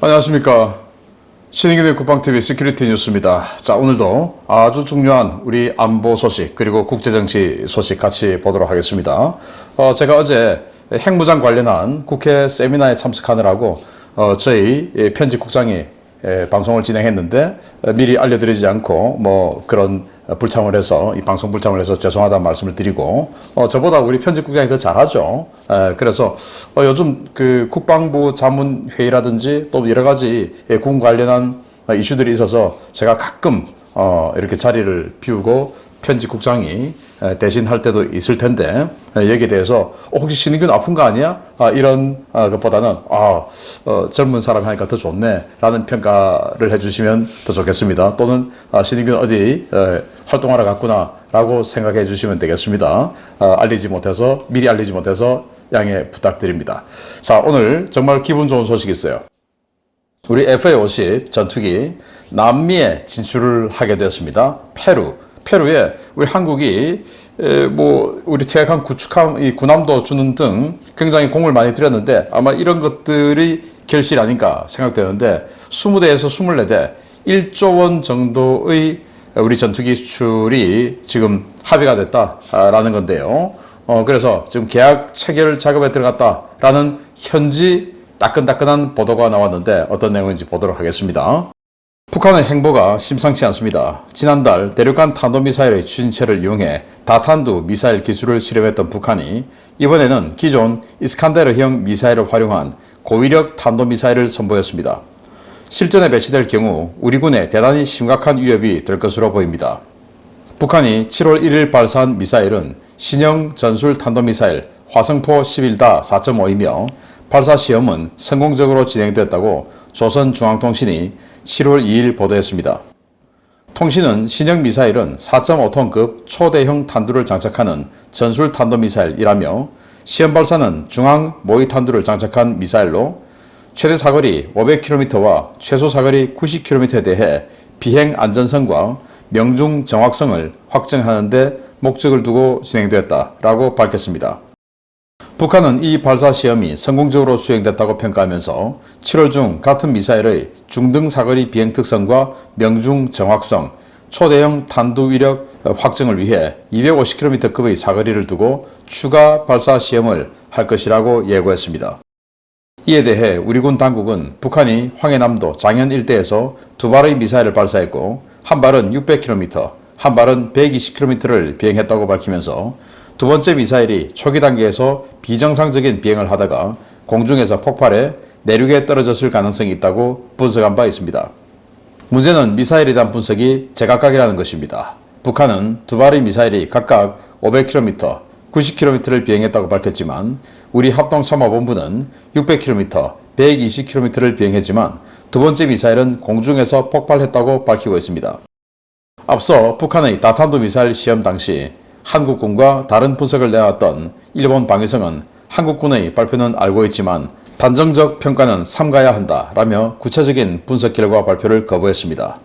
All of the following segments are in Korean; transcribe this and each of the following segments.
안녕하십니까. 신인균의 국방TV 시큐리티 뉴스입니다. 자, 오늘도 아주 중요한 우리 안보 소식 그리고 국제정치 소식 같이 보도록 하겠습니다. 제가 어제 핵무장 관련한 국회 세미나에 참석하느라고 저희 편집국장이 방송을 진행했는데 미리 알려드리지 않고 그런 불참을 해서 이 방송 불참을 해서 죄송하다는 말씀을 드리고 저보다 우리 편집국장이 더 잘하죠. 그래서 요즘 그 국방부 자문회의라든지 또 여러 가지 군 관련한 이슈들이 있어서 제가 가끔 이렇게 자리를 비우고 편집국장이 대신 할 때도 있을 텐데 여기에 대해서 혹시 신인균 아픈 거 아니야? 이런 것보다는 젊은 사람이 하니까 더 좋네 라는 평가를 해주시면 더 좋겠습니다. 또는 신인균 어디 활동하러 갔구나 라고 생각해 주시면 되겠습니다. 미리 알리지 못해서 양해 부탁드립니다. 자, 오늘 정말 기분 좋은 소식이 있어요. 우리 FA-50 전투기 남미에 진출을 하게 되었습니다. 페루에 우리 한국이 우리 퇴역한 구축함, 이 군함도 주는 등 굉장히 공을 많이 들였는데 아마 이런 것들이 결실이 아닌가 생각되는데 20대에서 24대 1조 원 정도의 우리 전투기 수출이 지금 합의가 됐다라는 건데요. 그래서 지금 계약 체결 작업에 들어갔다라는 현지 따끈따끈한 보도가 나왔는데 어떤 내용인지 보도록 하겠습니다. 북한의 행보가 심상치 않습니다. 지난달 대륙간 탄도미사일의 추진체를 이용해 다탄두 미사일 기술을 실험했던 북한이 이번에는 기존 이스칸데르형 미사일을 활용한 고위력 탄도미사일을 선보였습니다. 실전에 배치될 경우 우리 군에 대단히 심각한 위협이 될 것으로 보입니다. 북한이 7월 1일 발사한 미사일은 신형 전술 탄도미사일 화성포 11-4.5이며 발사 시험은 성공적으로 진행되었다고 조선중앙통신이 7월 2일 보도했습니다. 통신은 신형 미사일은 4.5톤급 초대형 탄두를 장착하는 전술 탄도미사일이라며 시험 발사는 중앙 모의 탄두를 장착한 미사일로 최대 사거리 500km와 최소 사거리 90km에 대해 비행 안전성과 명중 정확성을 확정하는 데 목적을 두고 진행되었다라고 밝혔습니다. 북한은 이 발사 시험이 성공적으로 수행됐다고 평가하면서 7월 중 같은 미사일의 중등 사거리 비행 특성과 명중 정확성, 초대형 탄두 위력 확정을 위해 250km급의 사거리를 두고 추가 발사 시험을 할 것이라고 예고했습니다. 이에 대해 우리 군 당국은 북한이 황해남도 장현 일대에서 두 발의 미사일을 발사했고 한 발은 600km, 한 발은 120km를 비행했다고 밝히면서 두 번째 미사일이 초기 단계에서 비정상적인 비행을 하다가 공중에서 폭발해 내륙에 떨어졌을 가능성이 있다고 분석한 바 있습니다. 문제는 미사일에 대한 분석이 제각각이라는 것입니다. 북한은 두 발의 미사일이 각각 500km, 90km를 비행했다고 밝혔지만 우리 합동참모본부는 600km, 120km를 비행했지만 두 번째 미사일은 공중에서 폭발했다고 밝히고 있습니다. 앞서 북한의 다탄두 미사일 시험 당시 한국군과 다른 분석을 내놨던 일본 방위성은 한국군의 발표는 알고 있지만 단정적 평가는 삼가야 한다라며 구체적인 분석 결과 발표를 거부했습니다.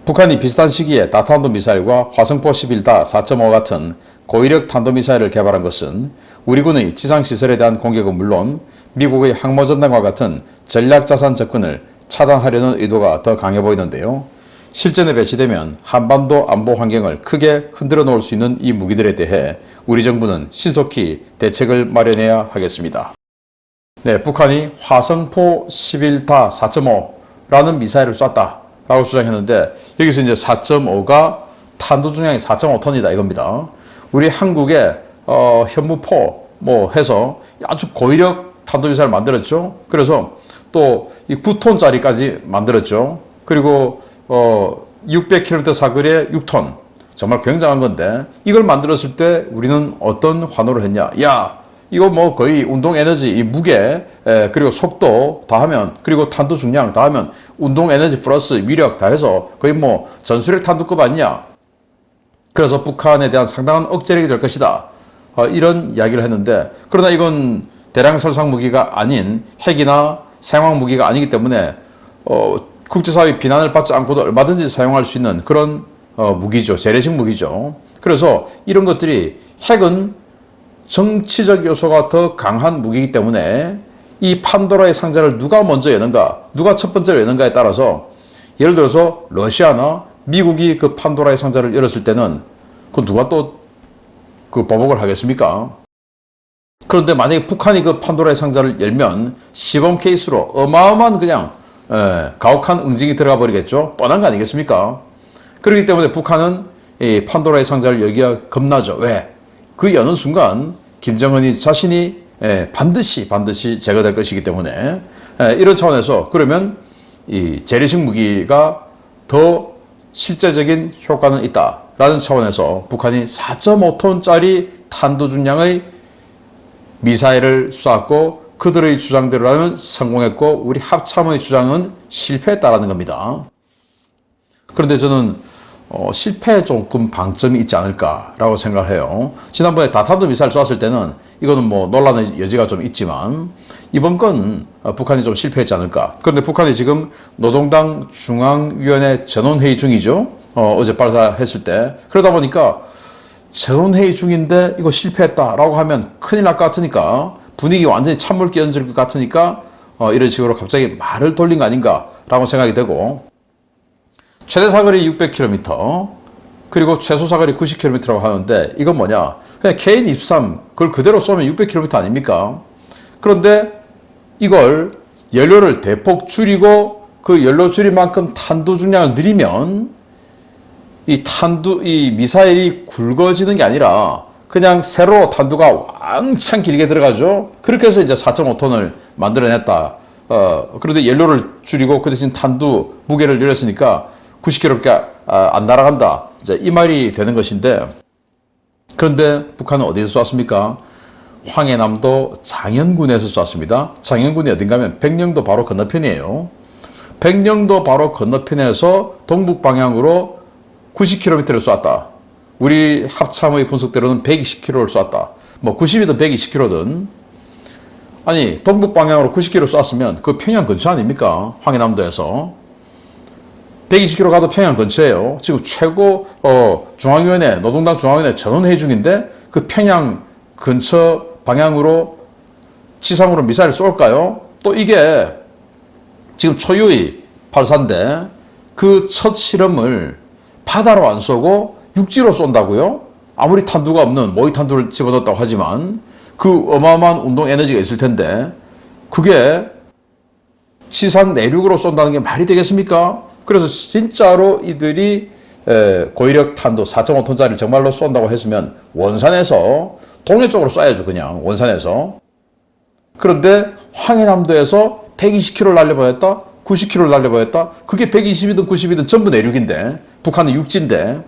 북한이 비슷한 시기에 다탄두 미사일과 화성포 11-4.5 같은 고위력 탄도미사일을 개발한 것은 우리 군의 지상시설에 대한 공격은 물론 미국의 항모전단과 같은 전략자산 접근을 차단하려는 의도가 더 강해 보이는데요. 실전에 배치되면 한반도 안보 환경을 크게 흔들어 놓을 수 있는 이 무기들에 대해 우리 정부는 신속히 대책을 마련해야 하겠습니다. 네, 북한이 화성포 11-4.5라는 미사일을 쐈다라고 주장했는데 여기서 이제 4.5가 탄두 중량이 4.5톤이다 이겁니다. 우리 한국의 현무포 해서 아주 고위력 탄도미사일 만들었죠. 그래서 또 이 9톤짜리까지 만들었죠. 그리고 600km 사거리에 6톤. 정말 굉장한 건데 이걸 만들었을 때 우리는 어떤 환호를 했냐. 야, 이거 거의 운동 에너지, 이 무게, 그리고 속도 다 하면, 그리고 탄두 중량 다 하면 운동 에너지 플러스 위력 다 해서 거의 전술핵 탄두급 아니냐. 그래서 북한에 대한 상당한 억제력이 될 것이다. 이런 이야기를 했는데 그러나 이건 대량 살상 무기가 아닌 핵이나 생화학 무기가 아니기 때문에 국제사회의 비난을 받지 않고도 얼마든지 사용할 수 있는 그런 무기죠. 재래식 무기죠. 그래서 이런 것들이 핵은 정치적 요소가 더 강한 무기이기 때문에 이 판도라의 상자를 누가 먼저 여는가, 누가 첫 번째로 여는가에 따라서 예를 들어서 러시아나 미국이 그 판도라의 상자를 열었을 때는 그 누가 또 그 보복을 하겠습니까? 그런데 만약에 북한이 그 판도라의 상자를 열면 시범 케이스로 어마어마한 그냥 가혹한 응징이 들어가 버리겠죠. 뻔한 거 아니겠습니까? 그렇기 때문에 북한은 이 판도라의 상자를 열기가 겁나죠. 왜? 그 여는 순간 김정은이 자신이 반드시 제거될 것이기 때문에 이런 차원에서 그러면 이 재래식 무기가 더 실제적인 효과는 있다라는 차원에서 북한이 4.5톤짜리 탄도중량의 미사일을 쐈고 그들의 주장대로라면 성공했고 우리 합참의 주장은 실패했다라는 겁니다. 그런데 저는 실패에 조금 방점이 있지 않을까라고 생각을 해요. 지난번에 다탄도 미사일 쐈을 때는 이거는 뭐 논란의 여지가 좀 있지만 이번 건 북한이 좀 실패했지 않을까. 그런데 북한이 지금 노동당 중앙위원회 전원회의 중이죠. 어제 발사했을 때. 그러다 보니까 전원회의 중인데 이거 실패했다라고 하면 큰일 날 것 같으니까 분위기 완전히 찬물 끼얹을 것 같으니까 이런 식으로 갑자기 말을 돌린 거 아닌가라고 생각이 되고 최대 사거리 600km 그리고 최소 사거리 90km라고 하는데 이건 뭐냐? 그냥 KN-23 그걸 그대로 쏘면 600km 아닙니까? 그런데 이걸 연료를 대폭 줄이고 그 연료 줄인 만큼 탄도 중량을 늘리면 이 미사일이 굵어지는 게 아니라 그냥 세로 탄두가 왕창 길게 들어가죠. 그렇게 해서 이제 4.5톤을 만들어냈다. 그런데 연료를 줄이고 그 대신 탄두 무게를 늘렸으니까 90km밖에 안 날아간다. 이제 이 말이 되는 것인데 그런데 북한은 어디서 쐈습니까? 황해남도 장현군에서 쐈습니다. 장현군이 어딘가 하면 백령도 바로 건너편이에요. 백령도 바로 건너편에서 동북 방향으로 90km를 쐈다. 우리 합참의 분석대로는 120km를 쐈다. 뭐 90이든 120km든 아니 동북 방향으로 90km 쐈으면 그 평양 근처 아닙니까? 황해남도에서 120km 가도 평양 근처예요. 지금 최고 중앙위원회 노동당 중앙위원회 전원회의 중인데 그 평양 근처 방향으로 지상으로 미사일을 쏠까요? 또 이게 지금 초유의 발사인데 그 첫 실험을 바다로 안 쏘고 육지로 쏜다고요? 아무리 탄두가 없는 모의 탄두를 집어넣었다고 하지만 그 어마어마한 운동 에너지가 있을 텐데 그게 지상 내륙으로 쏜다는 게 말이 되겠습니까? 그래서 진짜로 이들이 고위력 탄도 4.5톤짜리를 정말로 쏜다고 했으면 원산에서 동해 쪽으로 쏴야죠. 그냥 원산에서. 그런데 황해남도에서 120km를 날려보냈다. 90km를 날려보냈다. 그게 120이든 90이든 전부 내륙인데 북한은 육지인데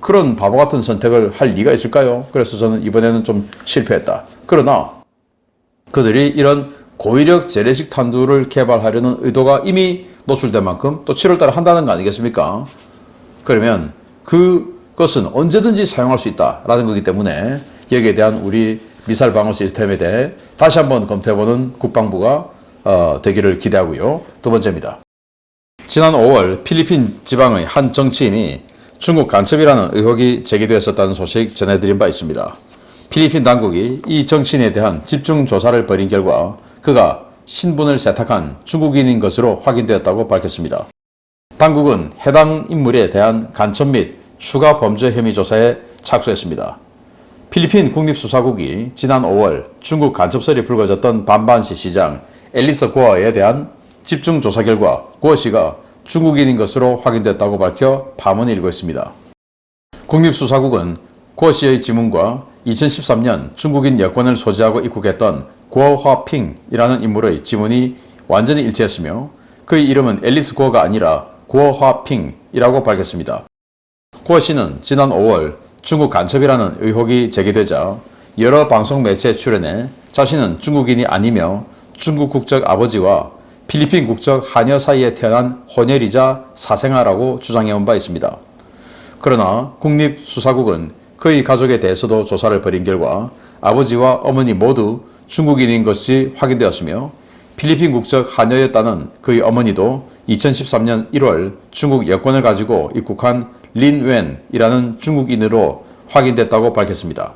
그런 바보 같은 선택을 할 리가 있을까요? 그래서 저는 이번에는 좀 실패했다. 그러나 그들이 이런 고위력 재래식 탄두를 개발하려는 의도가 이미 노출된 만큼 또 7월 달에 한다는 거 아니겠습니까? 그러면 그것은 언제든지 사용할 수 있다라는 거기 때문에 여기에 대한 우리 미사일 방어 시스템에 대해 다시 한번 검토해보는 국방부가 되기를 기대하고요. 두 번째입니다. 지난 5월 필리핀 지방의 한 정치인이 중국 간첩이라는 의혹이 제기되었었다는 소식 전해드린 바 있습니다. 필리핀 당국이 이 정치인에 대한 집중 조사를 벌인 결과 그가 신분을 세탁한 중국인인 것으로 확인되었다고 밝혔습니다. 당국은 해당 인물에 대한 간첩 및 추가 범죄 혐의 조사에 착수했습니다. 필리핀 국립수사국이 지난 5월 중국 간첩설이 불거졌던 반반시 시장 앨리스 고어에 대한 집중 조사 결과 고어 씨가 중국인인 것으로 확인됐다고 밝혀 파문이 일고 있습니다. 국립수사국은 고어 씨의 지문과 2013년 중국인 여권을 소지하고 입국했던 고어화핑이라는 인물의 지문이 완전히 일치했으며 그의 이름은 앨리스 고어가 아니라 고어화핑이라고 밝혔습니다. 고어 씨는 지난 5월 중국 간첩이라는 의혹이 제기되자 여러 방송 매체에 출연해 자신은 중국인이 아니며 중국 국적 아버지와 필리핀 국적 하녀 사이에 태어난 혼혈이자 사생아라고 주장해온 바 있습니다. 그러나 국립수사국은 그의 가족에 대해서도 조사를 벌인 결과 아버지와 어머니 모두 중국인인 것이 확인되었으며 필리핀 국적 하녀였다는 그의 어머니도 2013년 1월 중국 여권을 가지고 입국한 린웬이라는 중국인으로 확인됐다고 밝혔습니다.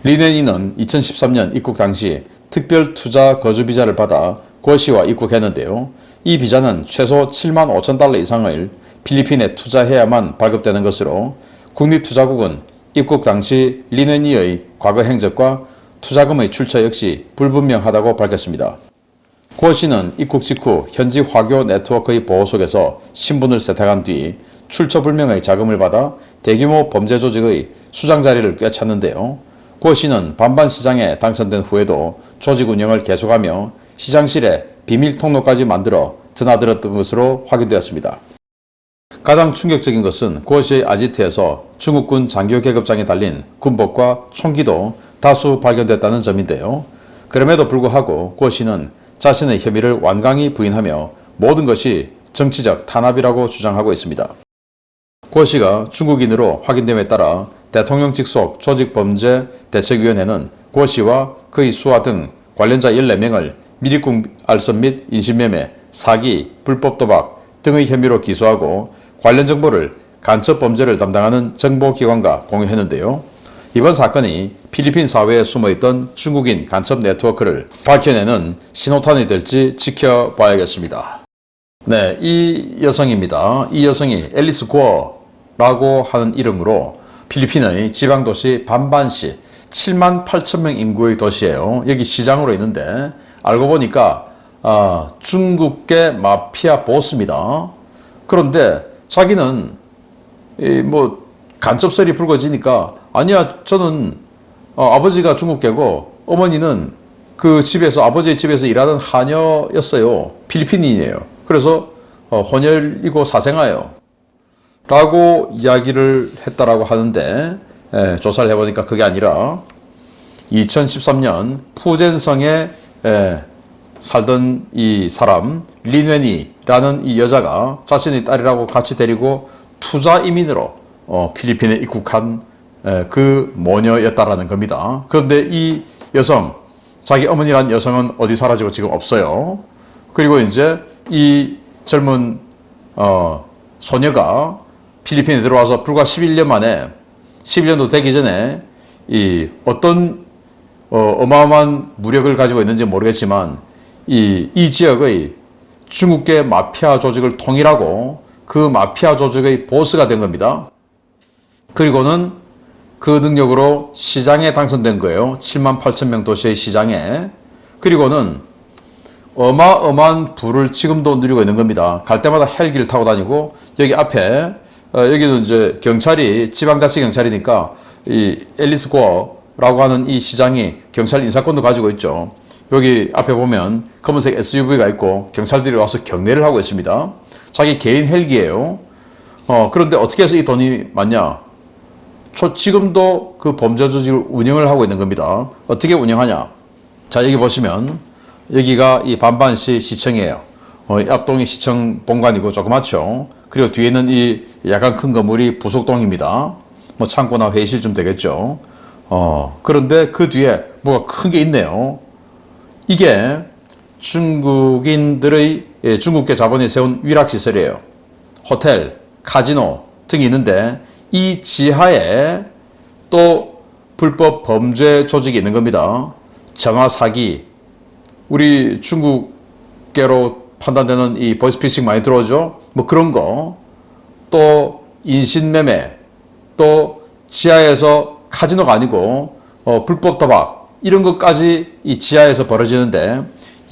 린웬이는 2013년 입국 당시 특별 투자 거주 비자를 받아 고 씨와 입국했는데요. 이 비자는 최소 7만 5천 달러 이상을 필리핀에 투자해야만 발급되는 것으로 국립투자국은 입국 당시 리네니의 과거 행적과 투자금의 출처 역시 불분명하다고 밝혔습니다. 고 씨는 입국 직후 현지 화교 네트워크의 보호 속에서 신분을 세탁한 뒤 출처 불명의 자금을 받아 대규모 범죄 조직의 수장 자리를 꿰찼는데요. 고 씨는 반반 시장에 당선된 후에도 조직 운영을 계속하며 시장실에 비밀 통로까지 만들어 드나들었던 것으로 확인되었습니다. 가장 충격적인 것은 고 씨의 아지트에서 중국군 장교 계급장에 달린 군복과 총기도 다수 발견됐다는 점인데요. 그럼에도 불구하고 고 씨는 자신의 혐의를 완강히 부인하며 모든 것이 정치적 탄압이라고 주장하고 있습니다. 고 씨가 중국인으로 확인됨에 따라 대통령 직속 조직범죄대책위원회는 고 씨와 그의 수하 등 관련자 14명을 미리국 알선 및 인신매매, 사기, 불법 도박 등의 혐의로 기소하고 관련 정보를 간첩범죄를 담당하는 정보기관과 공유했는데요. 이번 사건이 필리핀 사회에 숨어있던 중국인 간첩 네트워크를 밝혀내는 신호탄이 될지 지켜봐야겠습니다. 네, 이 여성입니다. 이 여성이 앨리스 고어라고 하는 이름으로 필리핀의 지방도시 반반시 7만 8천 명 인구의 도시예요. 여기 시장으로 있는데 알고 보니까 중국계 마피아 보스입니다. 그런데 자기는 간첩설이 불거지니까 아니야, 저는 아버지가 중국계고 어머니는 그 집에서 아버지의 집에서 일하던 하녀였어요. 필리핀인이에요. 그래서 혼혈이고 사생아예요. 라고 이야기를 했다라고 하는데 조사를 해보니까 그게 아니라 2013년 푸젠성에 살던 이 사람 리뇌니라는 이 여자가 자신의 딸이라고 같이 데리고 투자 이민으로 필리핀에 입국한 그 모녀였다라는 겁니다. 그런데 이 여성, 자기 어머니란 여성은 어디 사라지고 지금 없어요. 그리고 이제 이 젊은 소녀가 필리핀에 들어와서 불과 11년 만에 11년도 되기 전에 이 어떤 어마어마한 무력을 가지고 있는지 모르겠지만 이 지역의 중국계 마피아 조직을 통일하고 그 마피아 조직의 보스가 된 겁니다. 그리고는 그 능력으로 시장에 당선된 거예요. 7만 8천 명 도시의 시장에. 그리고는 어마어마한 부를 지금도 누리고 있는 겁니다. 갈 때마다 헬기를 타고 다니고 여기 앞에 여기는 이제 경찰이 지방자치경찰이니까 이 앨리스 고어라고 하는 이 시장이 경찰 인사권도 가지고 있죠. 여기 앞에 보면 검은색 SUV가 있고 경찰들이 와서 경례를 하고 있습니다. 자기 개인 헬기예요. 그런데 어떻게 해서 이 돈이 많냐? 지금도 그 범죄 조직을 운영을 하고 있는 겁니다. 어떻게 운영하냐? 자, 여기 보시면 여기가 이 반반시 시청이에요. 앞동이 시청 본관이고 조그맣죠. 그리고 뒤에는 이 약간 큰 건물이 부속동입니다. 뭐 창고나 회의실 좀 되겠죠. 그런데 그 뒤에 뭐가 큰 게 있네요. 이게 중국인들의 중국계 자본이 세운 위락시설이에요. 호텔, 카지노 등이 있는데 이 지하에 또 불법 범죄 조직이 있는 겁니다. 정화 사기, 우리 중국계로 판단되는 이 보이스피싱 많이 들어오죠. 뭐 그런 거, 또 인신매매, 또 지하에서 카지노가 아니고 불법 도박 이런 것까지 이 지하에서 벌어지는데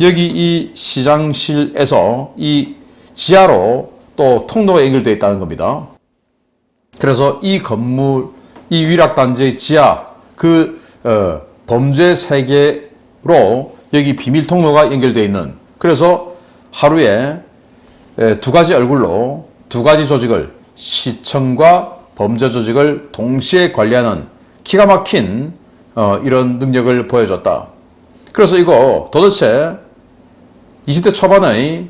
여기 이 시장실에서 이 지하로 또 통로가 연결되어 있다는 겁니다. 그래서 이 건물, 이 위락단지의 지하, 그 범죄 세계로 여기 비밀 통로가 연결되어 있는, 그래서 하루에 두 가지 얼굴로 두 가지 조직을, 시청과 범죄 조직을 동시에 관리하는 기가 막힌 이런 능력을 보여줬다. 그래서 이거 도대체 20대 초반의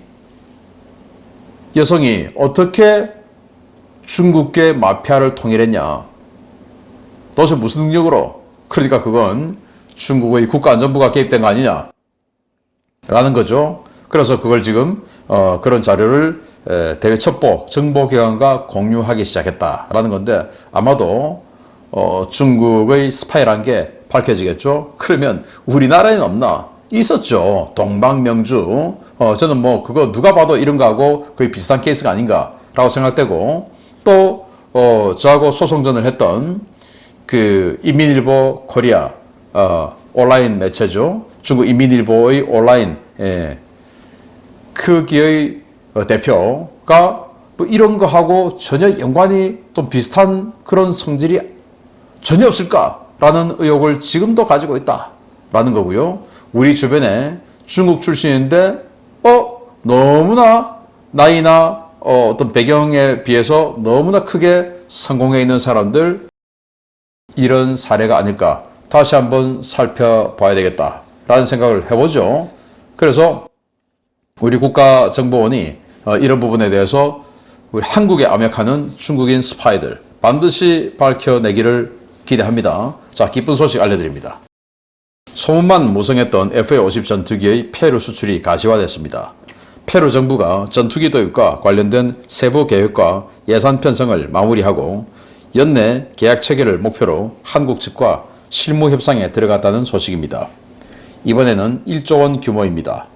여성이 어떻게 중국계 마피아를 통일했냐? 도대체 무슨 능력으로? 그러니까 그건 중국의 국가안전부가 개입된 거 아니냐? 라는 거죠. 그래서 그걸 지금 그런 자료를 대외 첩보 정보기관과 공유하기 시작했다라는 건데 아마도 중국의 스파이란 게 밝혀지겠죠. 그러면 우리나라에는 없나? 있었죠. 동방명주. 저는 뭐 그거 누가 봐도 이런 거하고 거의 비슷한 케이스가 아닌가라고 생각되고, 또 저하고 소송전을 했던 그 인민일보 코리아 온라인 매체죠. 중국 인민일보의 온라인 크기의 대표가 뭐 이런 거하고 전혀 연관이 좀 비슷한 그런 성질이 전혀 없을까라는 의혹을 지금도 가지고 있다라는 거고요. 우리 주변에 중국 출신인데 너무나 나이나 어떤 배경에 비해서 너무나 크게 성공해 있는 사람들, 이런 사례가 아닐까 다시 한번 살펴봐야 되겠다라는 생각을 해보죠. 그래서 우리 국가정보원이 이런 부분에 대해서 우리 한국에 암약하는 중국인 스파이들 반드시 밝혀내기를 기대합니다. 자, 기쁜 소식 알려드립니다. 소문만 무성했던 FA-50 전투기의 페루 수출이 가시화됐습니다. 페루 정부가 전투기 도입과 관련된 세부 계획과 예산 편성을 마무리하고 연내 계약 체결을 목표로 한국 측과 실무 협상에 들어갔다는 소식입니다. 이번에는 1조 원 규모입니다.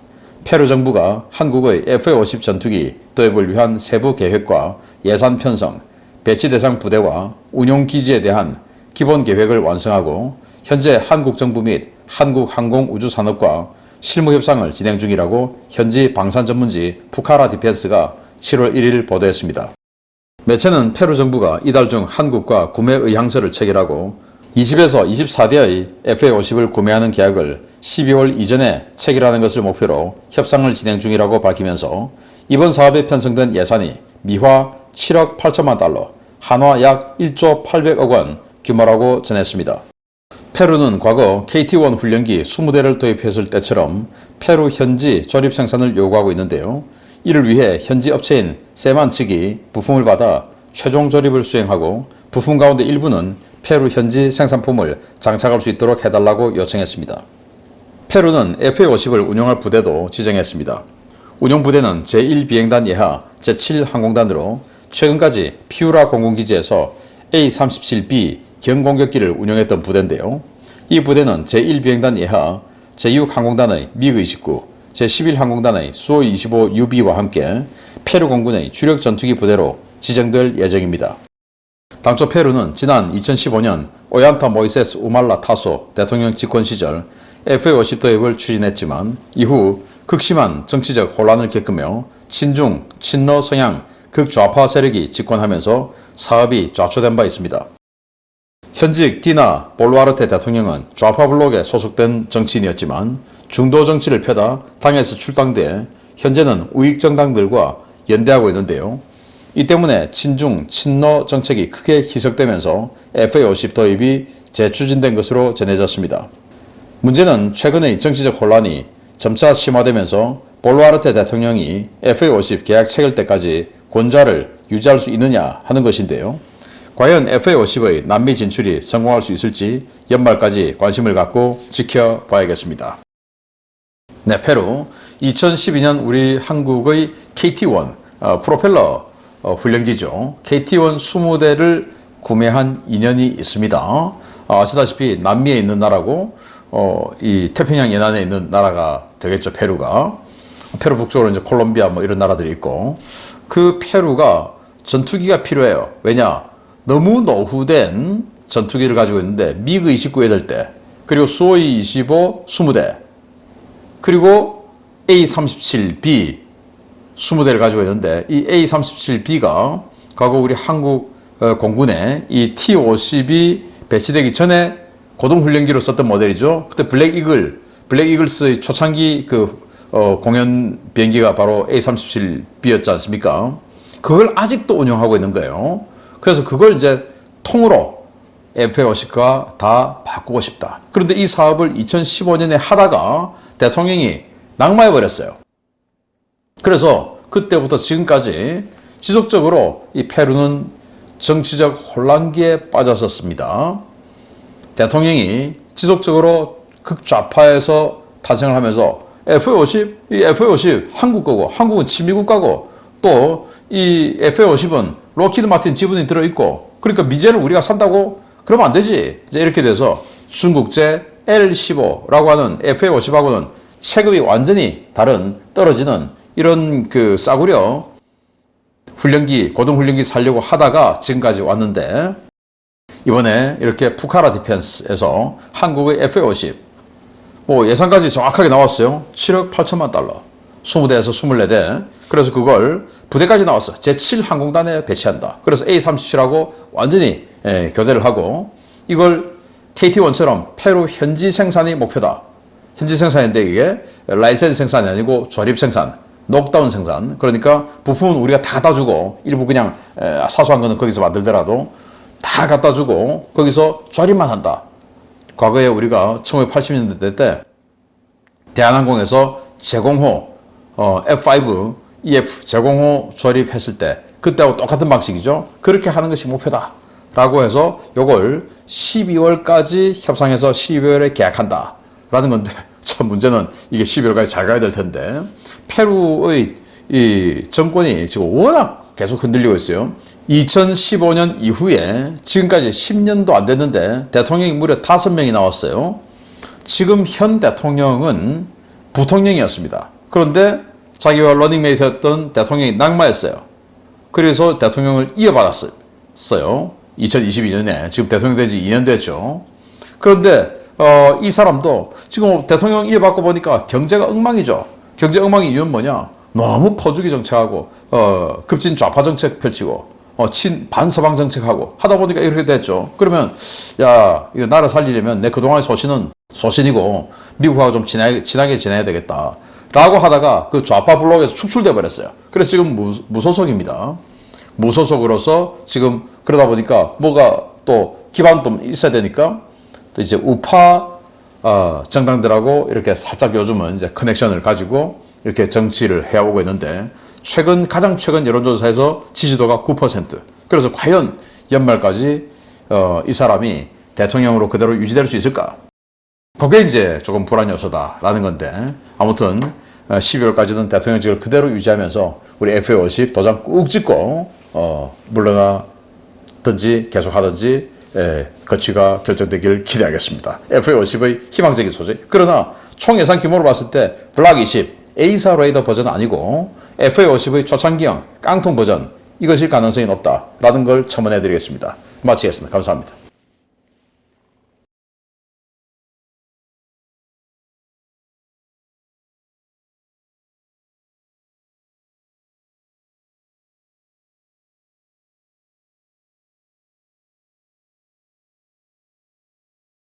페루 정부가 한국의 FA-50 전투기 도입을 위한 세부 계획과 예산 편성, 배치 대상 부대와 운용 기지에 대한 기본 계획을 완성하고 현재 한국 정부 및 한국항공우주산업과 실무 협상을 진행 중이라고 현지 방산 전문지 푸카라 디펜스가 7월 1일 보도했습니다. 매체는 페루 정부가 이달 중 한국과 구매 의향서를 체결하고 20에서 24대의 FA-50을 구매하는 계약을 12월 이전에 체결하는 것을 목표로 협상을 진행 중이라고 밝히면서 이번 사업에 편성된 예산이 미화 7억 8천만 달러, 한화 약 1조 800억 원 규모라고 전했습니다. 페루는 과거 KT-1 훈련기 20대를 도입했을 때처럼 페루 현지 조립 생산을 요구하고 있는데요. 이를 위해 현지 업체인 세만 측이 부품을 받아 최종 조립을 수행하고 부품 가운데 일부는 페루 현지 생산품을 장착할 수 있도록 해달라고 요청했습니다. 페루는 FA-50을 운용할 부대도 지정했습니다. 운용부대는 제1비행단 예하 제7항공단으로 최근까지 피우라 공군기지에서 A-37B 경공격기를 운용했던 부대인데요. 이 부대는 제1비행단 예하 제6항공단의 미그-29, 제11항공단의 수호-25UB와 함께 페루 공군의 주력 전투기 부대로 지정될 예정입니다. 당초 페루는 지난 2015년 오얀타 모이세스 우말라 타소 대통령 집권 시절 FA-50 도입을 추진했지만 이후 극심한 정치적 혼란을 겪으며 친중, 친러 성향 극좌파 세력이 집권하면서 사업이 좌초된 바 있습니다. 현직 디나 볼루아르테 대통령은 좌파 블록에 소속된 정치인이었지만 중도 정치를 펴다 당에서 출당돼 현재는 우익 정당들과 연대하고 있는데요. 이 때문에 친중, 친러 정책이 크게 희석되면서 FA-50 도입이 재추진된 것으로 전해졌습니다. 문제는 최근의 정치적 혼란이 점차 심화되면서 볼루아르테 대통령이 FA-50 계약 체결 때까지 권좌를 유지할 수 있느냐 하는 것인데요. 과연 FA-50의 남미 진출이 성공할 수 있을지 연말까지 관심을 갖고 지켜봐야겠습니다. 네, 페루 2012년 우리 한국의 KT-1 프로펠러 훈련기죠. KT-1 20대를 구매한 인연이 있습니다. 아시다시피 남미에 있는 나라고 이 태평양 연안에 있는 나라가 되겠죠. 페루가. 페루 북쪽으로 이제 콜롬비아 뭐 이런 나라들이 있고, 그 페루가 전투기가 필요해요. 왜냐? 너무 노후된 전투기를 가지고 있는데 미그-29 8대, 그리고 수호이-25 20대, 그리고 A-37B 20대를 가지고 있는데 이 A-37B가 과거 우리 한국 공군에 이 T-50이 배치되기 전에 고등훈련기로 썼던 모델이죠. 그때 블랙이글스의 초창기 공연 비행기가 바로 A-37B였지 않습니까? 그걸 아직도 운영하고 있는 거예요. 그래서 그걸 이제 통으로 FA-50과 다 바꾸고 싶다. 그런데 이 사업을 2015년에 하다가 대통령이 낙마해버렸어요. 그래서 그때부터 지금까지 지속적으로 이 페루는 정치적 혼란기에 빠졌었습니다. 대통령이 지속적으로 극좌파에서 탄생을 하면서 FA-50 한국 거고, 한국은 친미국 가고, 또 이 FA-50은 록히드 마틴 지분이 들어있고, 그러니까 미제를 우리가 산다고 그러면 안 되지. 이제 이렇게 돼서 중국제 L-15라고 하는 FA-50하고는 체급이 완전히 다른 떨어지는 이런 그 싸구려 훈련기, 고등훈련기 살려고 하다가 지금까지 왔는데 이번에 이렇게 푸카라 디펜스에서 한국의 FA-50 뭐 예산까지 정확하게 나왔어요. 7억 8천만 달러. 20대에서 24대. 그래서 그걸 부대까지 나왔어. 제7항공단에 배치한다. 그래서 A-37하고 완전히 교대를 하고 이걸 KT-1처럼 페루 현지 생산이 목표다. 현지 생산인데 이게 라이센스 생산이 아니고 조립 생산, 녹다운 생산. 그러니까 부품은 우리가 다 갖다 주고 일부 그냥 사소한 거는 거기서 만들더라도 다 갖다 주고 거기서 조립만 한다. 과거에 우리가 1980년대 때 대한항공에서 제공호 F5, EF 제공호 조립했을 때 그때하고 똑같은 방식이죠. 그렇게 하는 것이 목표다. 라고 해서 요걸 12월까지 협상해서 12월에 계약한다. 라는 건데 참 문제는 이게 12월까지 잘 가야 될 텐데 페루의 이 정권이 지금 워낙 계속 흔들리고 있어요. 2015년 이후에 지금까지 10년도 안 됐는데 대통령이 무려 5명이 나왔어요. 지금 현 대통령은 부통령이었습니다. 그런데 자기와 러닝메이트였던 대통령이 낙마했어요. 그래서 대통령을 이어받았어요. 2022년에 지금 대통령 된 지 2년 됐죠. 그런데 이 사람도 지금 대통령 이어받고 보니까 경제가 엉망이죠. 경제 엉망의 이유는 뭐냐? 너무 퍼주기 정책하고 급진 좌파 정책 펼치고 반서방 정책하고 하다 보니까 이렇게 됐죠. 그러면 야 이거 나라 살리려면 내 그동안의 소신은 소신이고 미국하고 좀 친하게 지내야 되겠다 라고 하다가 그 좌파 블록에서 축출돼 버렸어요. 그래서 지금 무소속입니다. 무소속으로서 지금 그러다 보니까 뭐가 또 기반도 있어야 되니까 또 이제 우파 정당들하고 이렇게 살짝 요즘은 이제 커넥션을 가지고 이렇게 정치를 해오고 있는데 가장 최근 여론조사에서 지지도가 9%. 그래서 과연 연말까지 이 사람이 대통령으로 그대로 유지될 수 있을까? 그게 이제 조금 불안 요소다라는 건데 아무튼 12월까지는 대통령직을 그대로 유지하면서 우리 FA-50 도장 꾹 찍고 물러나든지 계속하든지 거취가 결정되길 기대하겠습니다. FA-50의 희망적인 소재. 그러나 총 예산 규모로 봤을 때 블락 20 A사 레이더 버전은 아니고 FA-50의 초창기형 깡통 버전 이것일 가능성이 높다라는 걸 첨언해 드리겠습니다. 마치겠습니다. 감사합니다.